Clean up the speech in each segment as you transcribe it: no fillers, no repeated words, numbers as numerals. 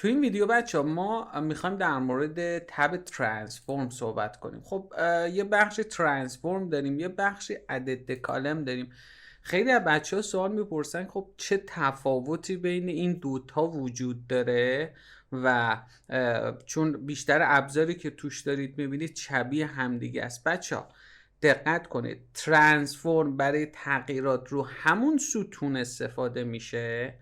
تو این ویدیو بچه ما میخوایم در مورد تب ترانسفورم صحبت کنیم. خب یه بخش ترانسفورم داریم، یه بخش ادد کالم داریم. خیلی از بچه ها سوال میپرسن خب چه تفاوتی بین این دوتا وجود داره و چون بیشتر ابزاری که توش دارید میبینید شبیه همدیگه است. بچه ها دقت کنید، ترانسفورم برای تغییرات رو همون ستون استفاده میشه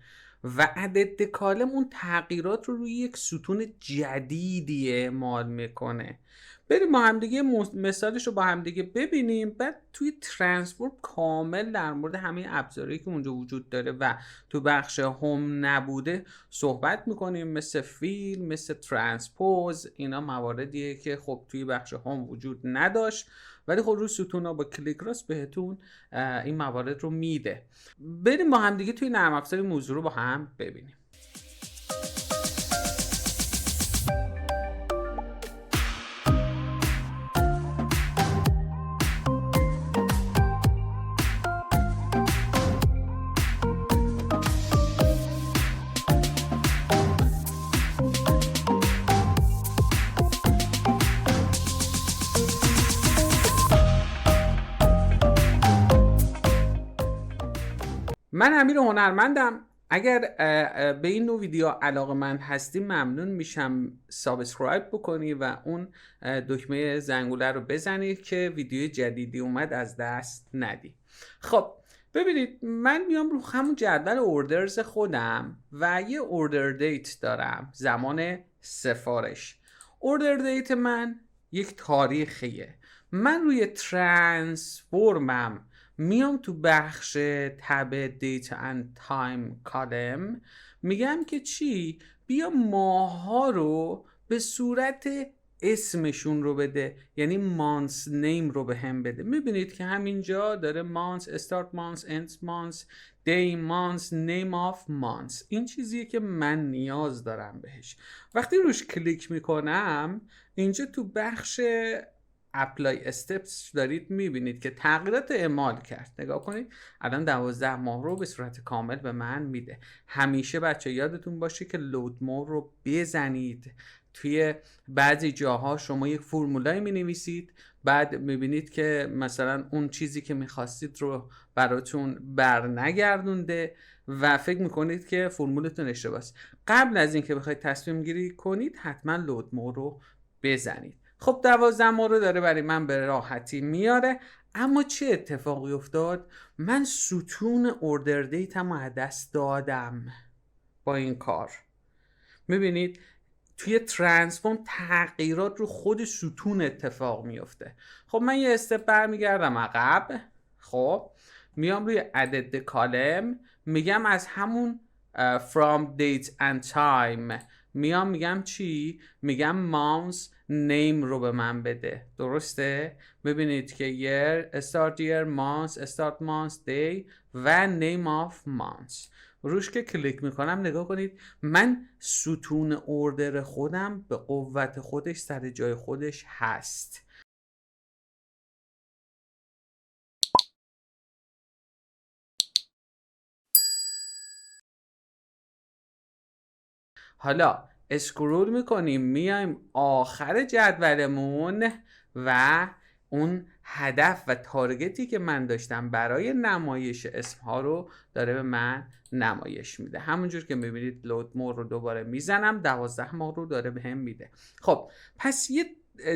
و ادد کالم اون تغییرات رو روی یک ستون جدیدی اعمال میکنه. بریم با همدیگه مثالش رو با همدیگه ببینیم، بعد توی ترانسفورم کامل در مورد همه ابزاری که اونجا وجود داره و تو بخش هوم نبوده صحبت میکنیم، مثل فیل، مثل ترانسپوز. اینا مواردیه که خب توی بخش هوم وجود نداشت ولی خب روی ستون ها با کلیک راست بهتون این موارد رو میده. بریم با هم دیگه توی نرم افزار موضوع رو با هم ببینیم. من امیر هنرمندم. اگر به این نوع ویدیو علاقه‌مند هستی ممنون میشم سابسکرایب بکنی و اون دکمه زنگوله رو بزنید که ویدیو جدیدی اومد از دست ندی. خب ببینید، من میام رو همون جدول اوردرز خودم و یه اوردر دیت دارم، زمان سفارش. اوردر دیت من یک تاریخیه. من روی ترانسفورمم میام تو بخش تب دیتا اند تایم کالم، میگم که چی؟ بیا ماها رو به صورت اسمشون رو بده، یعنی مانس نیم رو به هم بده. میبینید که همینجا داره مانس، استارت مانس، اند مانس، دی مانس، نیم آف مانس. این چیزیه که من نیاز دارم بهش. وقتی روش کلیک میکنم اینجا تو بخش اپلای استپس دارید میبینید که تغییرات اعمال کرد. نگاه کنید الان 12 ماه رو به صورت کامل به من میده. همیشه بچه یادتون باشه که لود مور رو بزنید. توی بعضی جاها شما یک فرمولای می نویسید، بعد میبینید که مثلا اون چیزی که میخواستید رو براتون بر نگردونده و فکر میکنید که فرمولتون اشتباهه. قبل از اینکه بخواید تصمیم گیری کنید حتما لود مور رو بزنید. خب 12 ماه رو داره برای من به راحتی میاره. اما چه اتفاقی افتاد؟ من ستون اوردر دیتم رو از دست دادم با این کار. میبینید توی ترانسفورم تغییرات رو خود ستون اتفاق میفته. خب من یه استپ برمیگردم عقب. خب میام روی ادد کالم، میگم از همون from date and time میام میگم چی؟ میگم months name رو به من بده. درسته؟ ببینید که year, start year, months, start months, day و name of months. روش که کلیک میکنم نگاه کنید من ستون اوردر خودم به قوت خودش سر جای خودش هست. حالا اسکرول میکنیم میایم آخر جدولمون و اون هدف و تارگتی که من داشتم برای نمایش اسمها رو داره به من نمایش میده. همونجور که میبینید لود مور رو دوباره میزنم، 12 ماه رو داره به هم میده. خب پس یه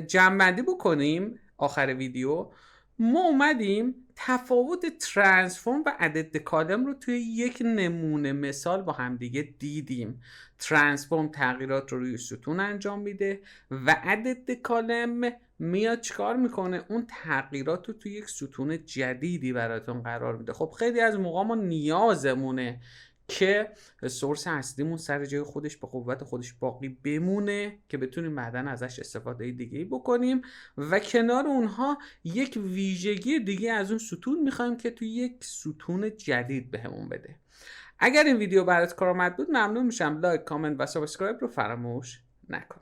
جمع‌بندی بکنیم آخر ویدیو. ما اومدیم تفاوت ترانسفورم و ادد کالم رو توی یک نمونه مثال با همدیگه دیدیم. ترانسفورم تغییرات رو روی ستون انجام میده و ادد کالم میاد چیکار میکنه؟ اون تغییرات رو توی یک ستون جدیدی براتون قرار میده. خب خیلی از موقع ما نیازمونه که سورس اصلیمون سر جای خودش به قوت خودش باقی بمونه که بتونیم بعداً ازش استفاده دیگه بکنیم و کنار اونها یک ویژگی دیگه از اون ستون میخوایم که توی یک ستون جدید بهمون بده. اگر این ویدیو برات کارآمد بود ممنون میشم لایک، کامنت و سابسکرایب رو فراموش نکن.